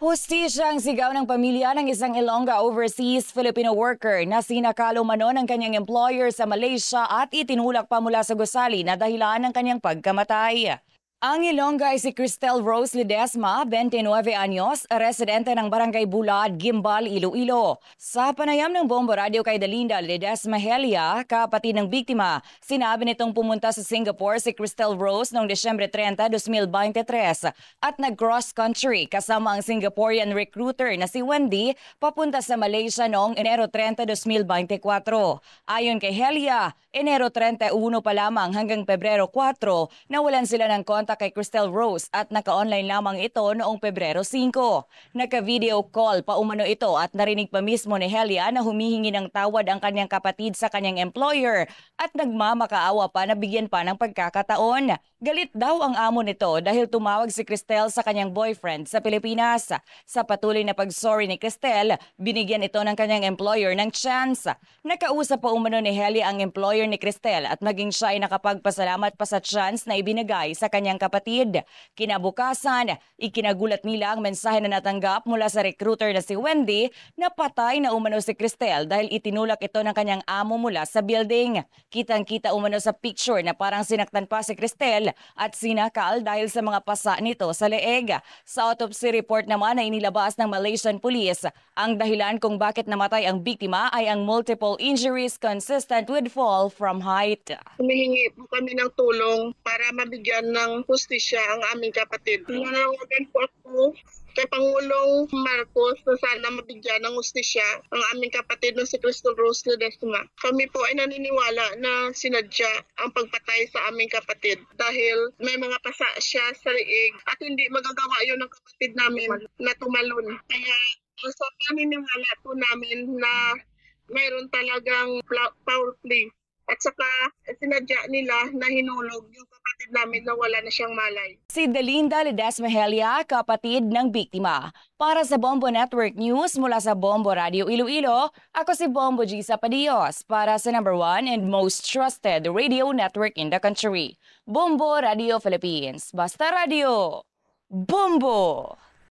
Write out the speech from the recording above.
Hustisya ang sigaw ng pamilya ng isang Ilongga overseas Filipino worker na sinakalo mano ng kanyang employer sa Malaysia at itinulak pa mula sa gusali na dahilan ng kanyang pagkamatay. Ang Ilongga ay si Cristel Rose Ledesma, 29 anyos, residente ng Barangay Bulad, Gimbal, Iloilo. Sa panayam ng Bombo Radio kay Dalinda Ledesma Helia, kapatid ng biktima, sinabi nitong pumunta sa Singapore si Cristel Rose noong Desyembre 30, 2023 at nag-cross country kasama ang Singaporean recruiter na si Wendy papunta sa Malaysia noong Enero 30, 2024. Ayon kay Helia, Enero 31 pa lamang hanggang Pebrero 4, nawalan sila ng kontak kay Cristel Rose at naka-online lamang ito noong Pebrero 5. Naka-video call pa umano ito at narinig pa mismo ni Helia na humihingi ng tawad ang kanyang kapatid sa kanyang employer at nagmamakaawa pa na bigyan pa ng pagkakataon. Galit daw ang amo nito dahil tumawag si Cristel sa kanyang boyfriend sa Pilipinas. Sa patuloy na pag-sorry ni Cristel, binigyan ito ng kanyang employer ng chance. Nakausap pa umano ni Helia ang employer ni Cristel at maging siya ay nakapagpasalamat pa sa chance na ibinigay sa kanyang kapatid. Kinabukasan, ikinagulat nila ang mensahe na natanggap mula sa recruiter na si Wendy na patay na umano si Cristel dahil itinulak ito ng kanyang amo mula sa building. Kitang-kita umano sa picture na parang sinaktan pa si Cristel at sinakal dahil sa mga pasa nito sa leeg. Sa autopsy report naman na inilabas ng Malaysian Police, ang dahilan kung bakit namatay ang biktima ay ang multiple injuries consistent with fall from height. Humihingi po kami ng tulong para mabigyan ng hustisya ang aming kapatid. Nananawagan po ako kay Pangulong Marcos na sana mabigyan ng hustisya ang aming kapatid na si Cristel Rose Ledesma. Kami po ay naniniwala na sinadya ang pagpatay sa aming kapatid dahil may mga pasa siya sa liig at hindi magagawa yun ng kapatid namin na tumalon. Kaya sa paniniwala po namin na mayroon talagang foul play. At saka sinadya nila na hinulog yung kapatid namin na wala na siyang malay. Si Dalinda Ledesma Helia, kapatid ng biktima. Para sa Bombo Network News mula sa Bombo Radio Iloilo, ako si Bombo G. Zapadios para sa #1 and most trusted radio network in the country. Bombo Radio Philippines. Basta Radio. Bombo!